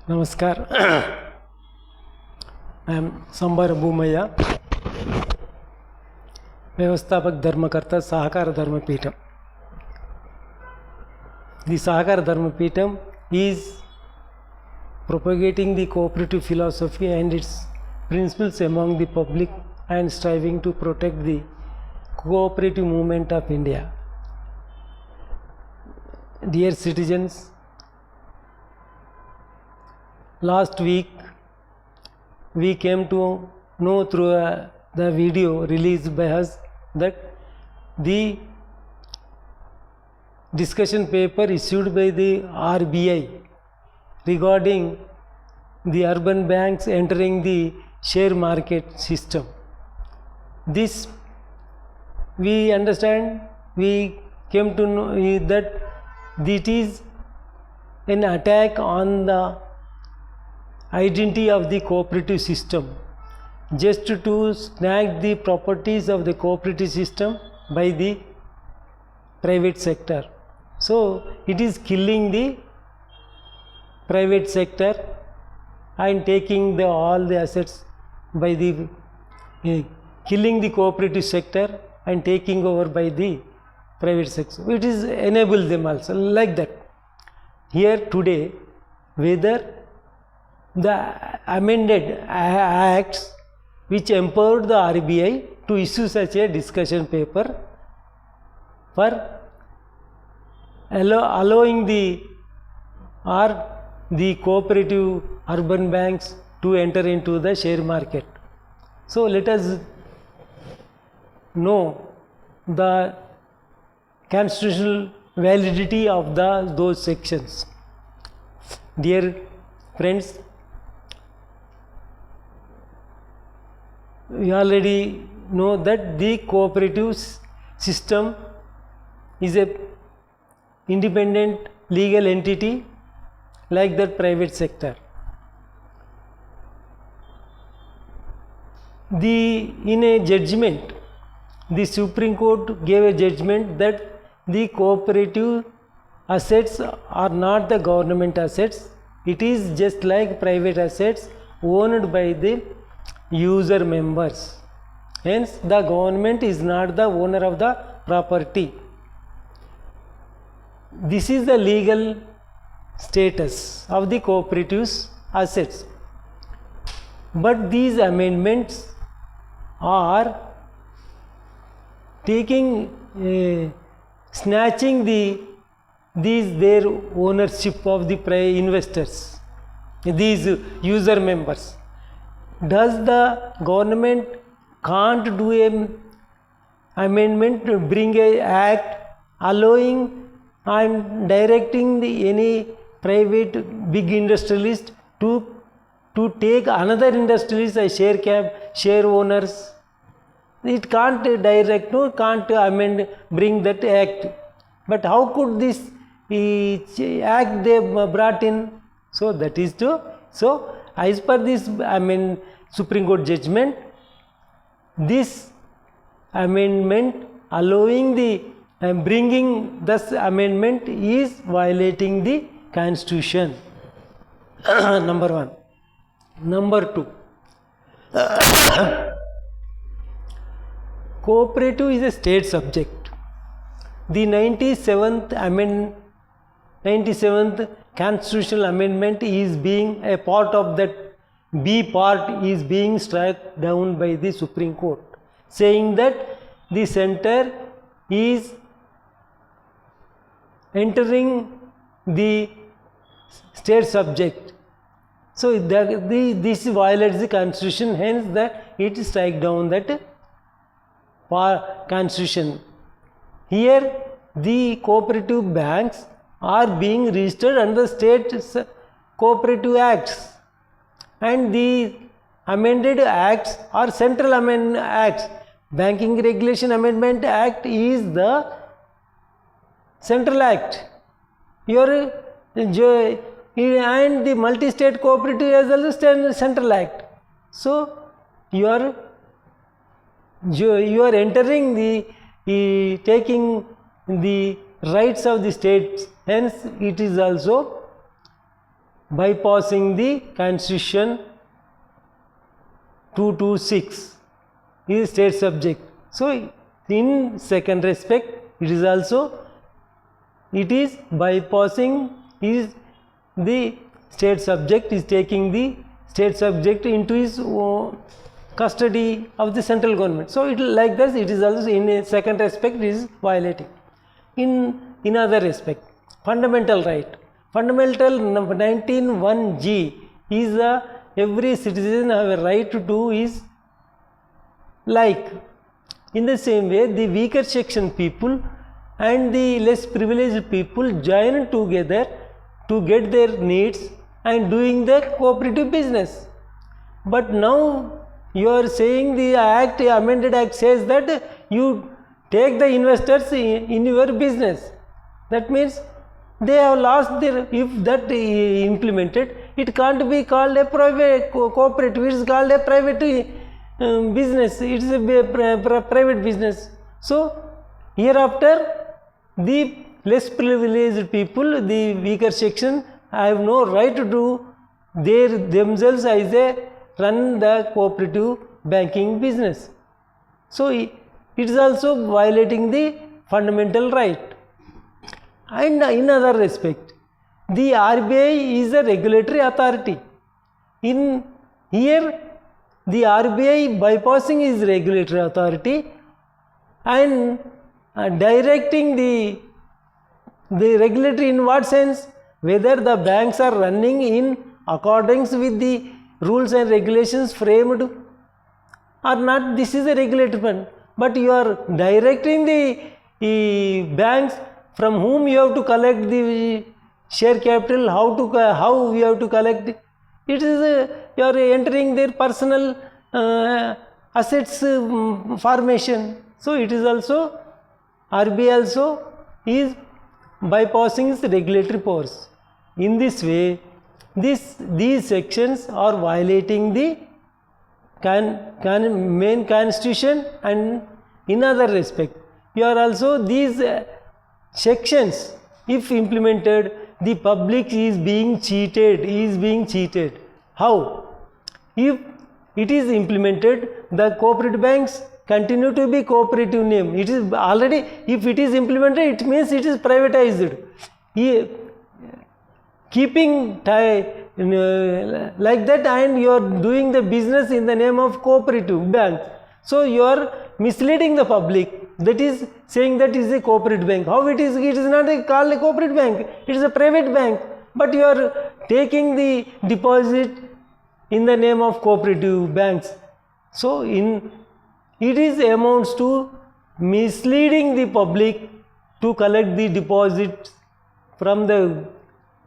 Namaskar. I am Sambar Bhumaya, Vyavasthapak Dharmakarta, Sahakara Dharmapeetham. The Sahakara Dharmapeetham is propagating the cooperative philosophy and its principles among the public and striving to protect the cooperative movement of India. Dear citizens, last week we came to know through the video released by us that the discussion paper issued by the RBI regarding the urban banks entering the share market system. This we understand, we came to know that it is an attack on the identity of the cooperative system, just to snag the properties of the cooperative system by the private sector. So it is killing the private sector and taking all the assets by the killing the cooperative sector and taking over by the private sector. It is enable them also like that. Here today, whether the amended acts which empowered the RBI to issue such a discussion paper for allowing the cooperative urban banks to enter into the share market. So let us know the constitutional validity of those sections. Dear friends, we already know that the cooperative system is a independent legal entity like the private sector. In a judgment, the Supreme Court gave a judgment that the cooperative assets are not the government assets. It is just like private assets owned by the user members. Hence, the government is not the owner of the property. This is the legal status of the cooperative assets. But these amendments are snatching their ownership of the investors, these user members. Does the government can't do an amendment to bring an act allowing and directing any private big industrialist to take another industrialist as share owners? It can't direct, can't amend, bring that act. But how could this act they brought in? So that is to, so as per this Supreme Court judgment, this amendment allowing the bringing this amendment is violating the Constitution. Number one. Number two, cooperative is a state subject. The 97th constitutional amendment is being a part of that. B part is being struck down by the Supreme Court, saying that the center is entering the state subject. So this violates the Constitution, hence it strike down that Constitution. Here the cooperative banks are being registered under state cooperative acts, and the amended acts are central amendment acts. Banking Regulation Amendment Act is the central act. And the multi-state cooperative as well as central act. So you are entering taking the rights of the states, hence it is also bypassing the Constitution 226 is state subject. So in second respect it is bypassing is the state subject, is taking the state subject into his custody of the central government. So it like this, it is also in a second respect it is violating. In other respect, fundamental right, fundamental 19(1)(g) is every citizen have a right to do is like. In the same way, the weaker section people and the less privileged people join together to get their needs and doing the cooperative business. But now you are saying the act, amended act says that you take the investors in your business. That means they have lost their, if that implemented, it can't be called a private cooperative, it is called a private business, it is a private business. So hereafter the less privileged people, the weaker section, have no right to do themselves as a run the cooperative banking business. So it is also violating the fundamental right. And in other respect, the RBI is a regulatory authority. In here the RBI bypassing is regulatory authority and directing the regulatory in what sense? Whether the banks are running in accordance with the rules and regulations framed or not, this is a regulatory fund. But you are directing the banks from whom you have to collect the share capital, how you have to collect it. It is you are entering their personal assets formation. So it is also RBI also is bypassing its regulatory powers. In this way, these sections are violating the main constitution, and in other respect, you are also these sections, if implemented, the public is being cheated. How? If it is implemented, the cooperative banks continue to be cooperative name. It is already, if it is implemented, it means it is privatized. Keeping like that, and you are doing the business in the name of cooperative bank. So you are misleading the public. That is saying that is a cooperative bank. How it is? It is not called a cooperative bank. It is a private bank. But you are taking the deposit in the name of cooperative banks. So it is amounts to misleading the public to collect the deposits from the.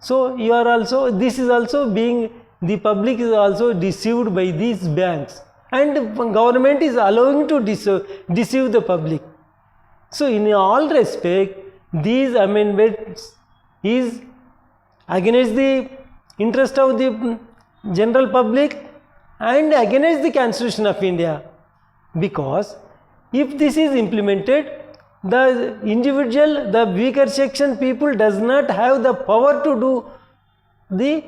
So you are also, this is also being, the public is also deceived by these banks, and government is allowing to deceive the public. So in all respect, these amendments is against the interest of the general public and against the Constitution of India, because if this is implemented, the individual, the weaker section people does not have the power to do the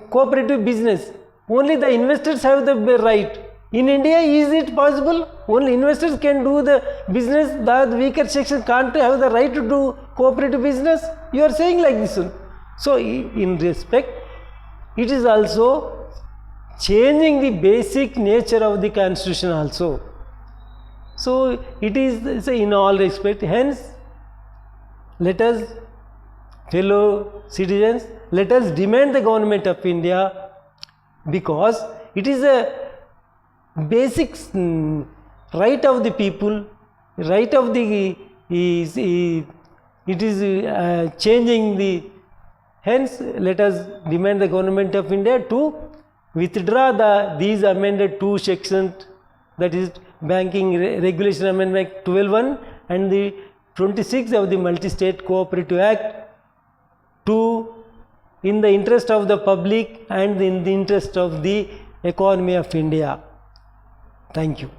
cooperative business. Only the investors have the right. In India, is it possible? Only investors can do the business, the weaker section can't have the right to do cooperative business. You are saying like this one. So in respect, it is also changing the basic nature of the Constitution also. So it is in all respect. Hence, let us, fellow citizens, let us demand the government of India, because it is a basic right of the people, right of the it is changing the. Hence, let us demand the government of India to withdraw these amended two sections, that is Banking Regulation Amendment 12(1) and the 26 of the Multi-State Cooperative Act, to, in the interest of the public and in the interest of the economy of India. Thank you.